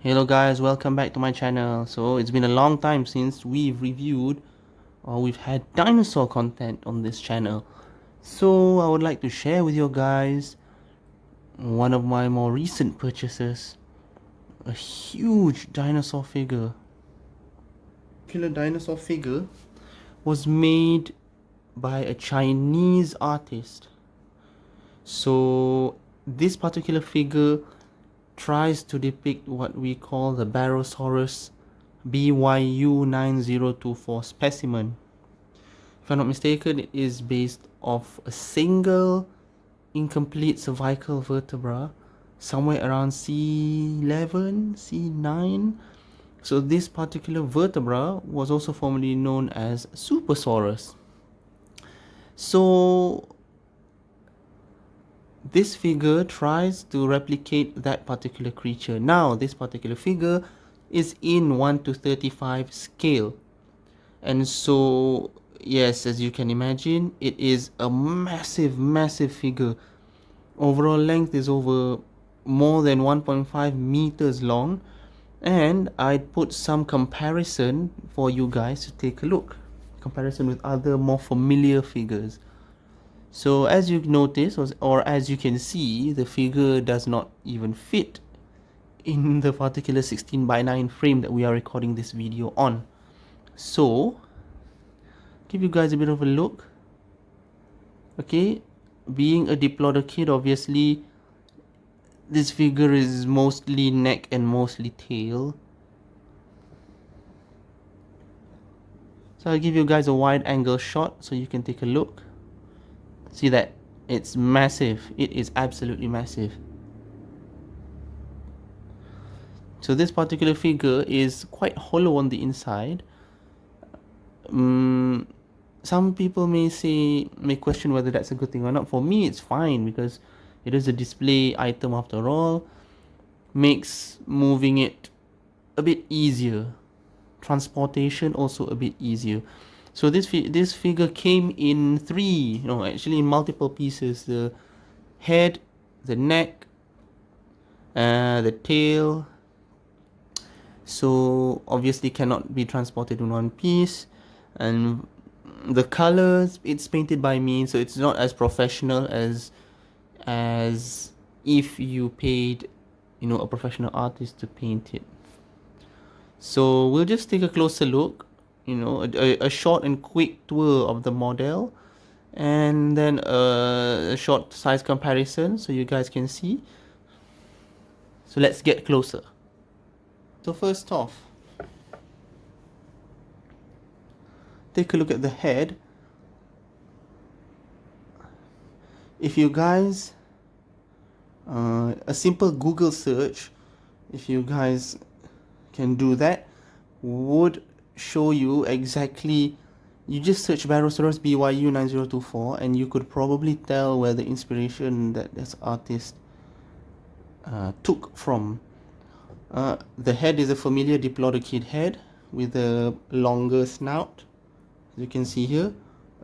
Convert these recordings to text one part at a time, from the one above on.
Hello guys, welcome back to my channel. So it's been a long time since we've reviewed or we've had dinosaur content on this channel. So I would like to share with you guys one of my more recent purchases. A huge dinosaur figure. Killer dinosaur figure was made by a Chinese artist. So this particular figure tries to depict what we call the Barosaurus BYU9024 specimen. If I'm not mistaken, it is based off a single incomplete cervical vertebra somewhere around C11, C9. So this particular vertebra was also formerly known as Supersaurus. So this figure tries to replicate that particular creature. Now, this particular figure is in 1:35 scale. And so, yes, as you can imagine, it is a massive figure. Overall length is over more than 1.5 meters long. And I put some comparison for you guys to take a look. Comparison with other more familiar figures. So as you notice, or as you can see, the figure does not even fit in the particular 16:9 frame that we are recording this video on. So, give you guys a bit of a look. Okay, being a diplodocid, obviously, this figure is mostly neck and mostly tail. So I'll give you guys a wide angle shot so you can take a look. See that? It's massive. It is absolutely massive. So this particular figure is quite hollow on the inside. Some people may question whether that's a good thing or not. For me, it's fine because it is a display item after all. Makes moving it a bit easier. Transportation also a bit easier. So this figure came in actually in multiple pieces. The head, the neck, the tail. So obviously cannot be transported in one piece. And the colors, it's painted by me, so it's not as professional as if you paid a professional artist to paint it. So we'll just take a closer look, a short and quick tour of the model, and then a short size comparison so you guys can see. So let's get closer. So first off, take a look at the head. If you guys, a simple Google search, if you guys can do that, would show you exactly. You just search Barosaurus BYU9024 and you could probably tell where the inspiration that this artist took from. The head is a familiar diplodocid head with a longer snout. As you can see here,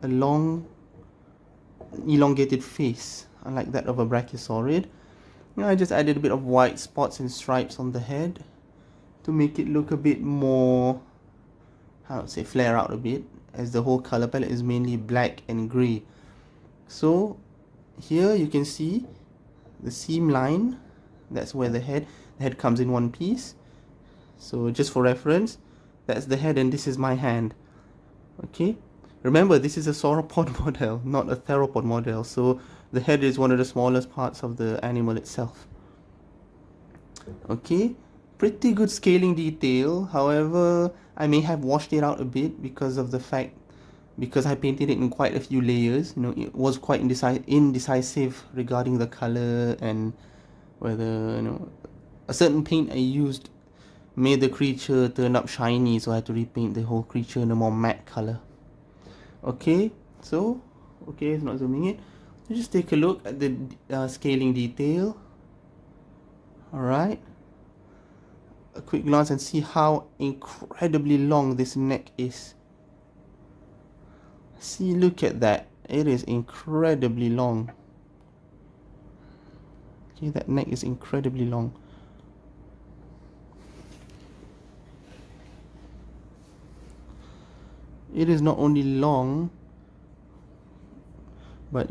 a long elongated face, unlike that of a brachiosaurid. I just added a bit of white spots and stripes on the head to make it look a bit more, flare out a bit, as the whole color palette is mainly black and gray. So here you can see the seam line. That's where the head comes in one piece. So just for reference, that's the head and this is my hand. Okay, remember this is a sauropod model, not a theropod model, so the head is one of the smallest parts of the animal itself. Okay, pretty good scaling detail. However, I may have washed it out a bit because I painted it in quite a few layers. It was quite indecisive regarding the color and whether a certain paint I used made the creature turn up shiny, so I had to repaint the whole creature in a more matte color. Okay, it's not zooming in. So just take a look at the scaling detail. Alright, a quick glance and see how incredibly long this neck is. See, look at that. It is incredibly long. Okay, that neck is incredibly long. it is not only long, but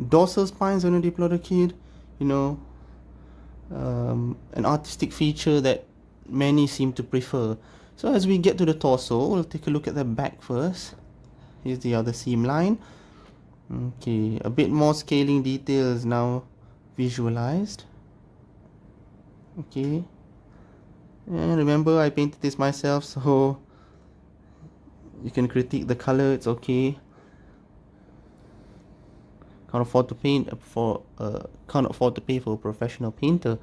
dorsal spines on a diplodocid, an artistic feature that many seem to prefer. So as we get to the torso, we'll take a look at the back first. Here's the other seam line. Okay, a bit more scaling details now visualized. Okay, and remember, I painted this myself, so you can critique the color, it's okay. Can't afford to pay for a professional painter.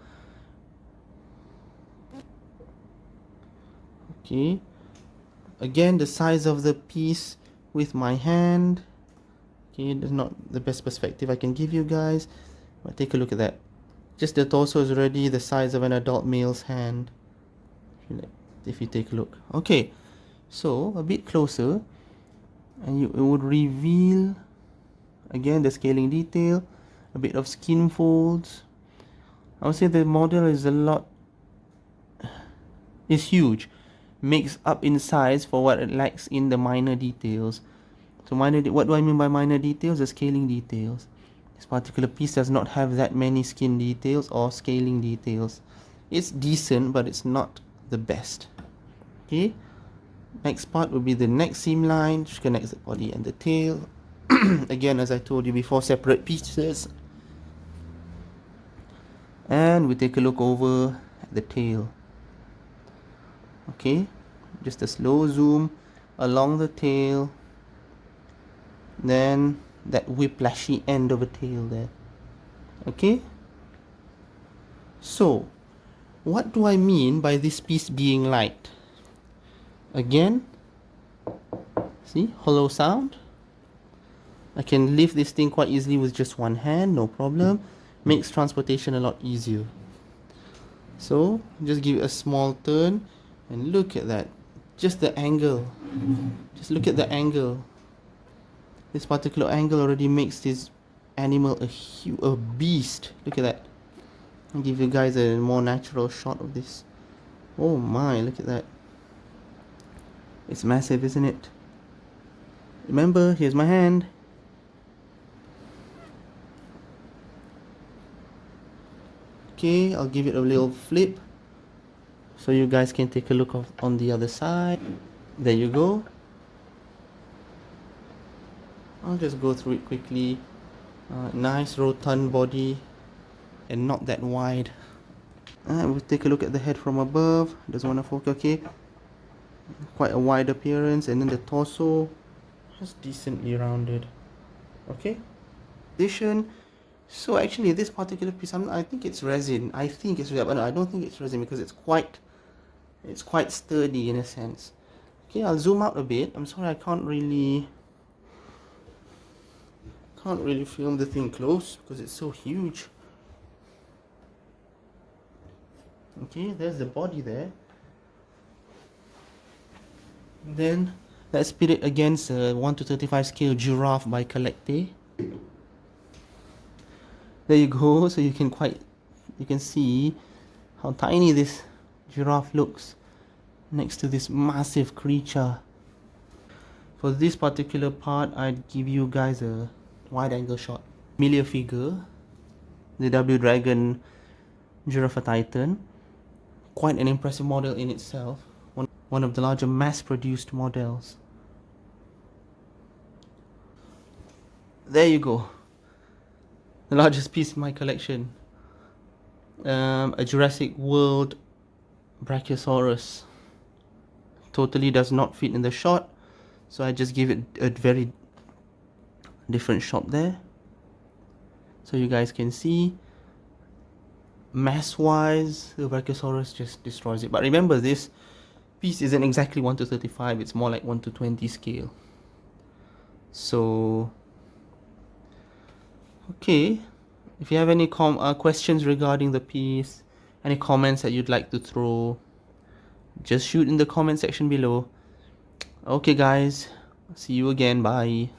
Okay, again, the size of the piece with my hand. Okay, that's not the best perspective I can give you guys, but take a look at that. Just the torso is already the size of an adult male's hand, if you take a look. Okay, so a bit closer, and it would reveal again the scaling detail, a bit of skin folds. I would say the model is huge, makes up in size for what it lacks in the minor details. So what do I mean by minor details? The scaling details. This particular piece does not have that many skin details or scaling details. It's decent, but it's not the best. Okay, next part will be the neck seam line, which connects the body and the tail. Again, as I told you before, separate pieces. And we take a look over at the tail. Okay, just a slow zoom along the tail, then that whiplashy end of a tail there. Okay, so what do I mean by this piece being light? Again, see, hollow sound. I can lift this thing quite easily with just one hand, no problem. Makes transportation a lot easier. So just give it a small turn and look at that. Just the angle. Just look at the angle. This particular angle already makes this animal a beast. Look at that. I'll give you guys a more natural shot of this. Oh my, look at that. It's massive, isn't it? Remember, here's my hand. Okay, I'll give it a little flip so you guys can take a look on the other side. There you go. I'll just go through it quickly. Nice rotund body and not that wide. We'll take a look at the head from above. Doesn't want to focus. Okay, quite a wide appearance, and then the torso just decently rounded. Okay, so actually this particular piece, I think it's resin. I think it's resin, but no, I don't think it's resin because it's quite sturdy in a sense. Okay, I'll zoom out a bit. I'm sorry, I can't really film the thing close because it's so huge. Okay, there's the body there. Then let's pit it against a 1:35 scale giraffe by Collecte. There you go. So you can see how tiny this giraffe looks next to this massive creature. For this particular part, I'd give you guys a wide angle shot. Familiar figure, the W Dragon Giraffe Titan. Quite an impressive model in itself. One of the larger mass-produced models. There you go. The largest piece in my collection. A Jurassic World Brachiosaurus. Totally does not fit in the shot, so I just give it a very different shot there, so you guys can see. Mass wise, the Brachiosaurus just destroys it. But remember, this piece isn't exactly 1:35, it's more like 1:20 scale. So okay, if you have any questions regarding the piece, any comments that you'd like to throw, just shoot in the comment section below. Okay guys, see you again, bye.